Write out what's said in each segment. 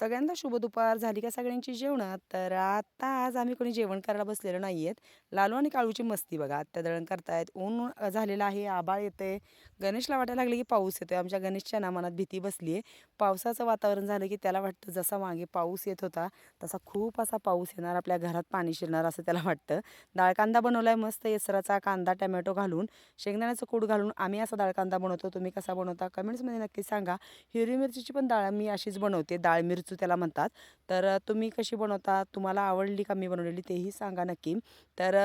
सगळ्यांना शुभ दुपार. झाली का सगळ्यांची जेवणं? तर आता आज आम्ही कोणी जेवण करायला बसलेलो नाही आहेत. लालू आणि काळूची मस्ती बघा. आत्या दळण करतायत. ऊन झालेलं आहे, आभाळ येतंय. गणेशला वाटायला लागलं की पाऊस येतोय. आमच्या गणेशच्या ना मनात भीती बसली आहे. पावसाचं वातावरण झालं की त्याला वाटतं जसा मागे पाऊस येत होता, तसा खूप असा पाऊस येणार, आपल्या घरात पाणी शिरणार असं त्याला वाटतं. डाळ कांदा बनवलाय मस्त येसराचा कांदा, टोमॅटो घालून, शेंगदाण्याचं कूट घालून. आम्ही असा डाळ कांदा बनवतो. तुम्ही कसा बनवता? कमेंट्समध्ये नक्की सांगा. हिरवी मिरचीची पण डाळ मी अशीच बनवते. डाळ मिरचू त्याला म्हणतात. तर तुम्ही कशी बनवता? तुम्हाला आवडली का मी बनवलेली तेही सांगा नक्की. तर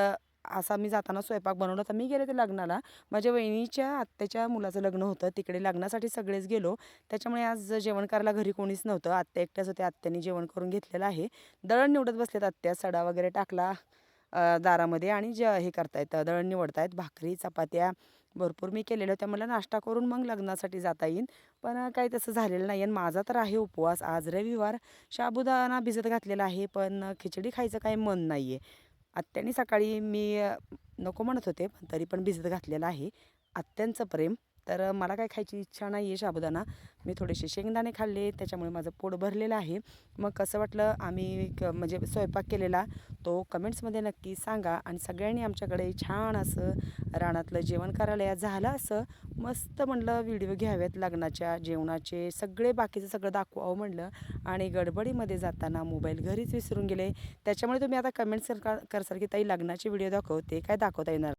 असा मी जाताना स्वयंपाक बनवला. तर मी गेले ते लग्नाला. माझ्या वहिनीच्या आत्याच्या मुलाचं लग्न होतं. तिकडे लग्नासाठी सगळेच गेलो. त्याच्यामुळे आज जेवण करायला घरी कोणीच नव्हतं. आत्या एकट्याच होत्या. आत्याने जेवण करून घेतलेलं आहे. दळण निवडत बसलेत आत्या. सडा वगैरे टाकला दारामध्ये आणि हे करतायत, दळण निवडतायत. भाकरी, चपात्या भरपूर मी केलेल्या होत्या. मला नाश्ता करून मग लग्नासाठी जाता येईल. पण काही तसं झालेलं नाही आणि माझा तर आहे उपवास. आज रविवार. साबुदाणा भिजत घातलेला आहे, पण खिचडी खायचं काही मन नाही आहे. आत्याने सकाळी मी नको म्हणत होते, पण तरी पण भिजत घातलेलं आहे. आत्यांचं प्रेम. तर मला काय खायची इच्छा नाही आहे साबुदाणा. मी थोडेसे शेंगदाणे खाल्ले, त्याच्यामुळे माझं पोट भरलेलं आहे. मग कसं वाटलं आम्ही म्हणजे स्वयंपाक केलेला तो कमेंट्समध्ये नक्की सांगा. आणि सगळ्यांनी आमच्याकडे छान असं रानातलं जेवण करायला या. झालं असं मस्त म्हणलं व्हिडिओ घ्यावेत लग्नाच्या जेवणाचे, सगळे बाकीचं सगळं दाखवावं म्हणलं. आणि गडबडीमध्ये जाताना मोबाईल घरीच विसरून गेले. त्याच्यामुळे तुम्ही आता कमेंट्स करसाल की ताई लग्नाचे व्हिडिओ दाखव, ते काय दाखवता येणार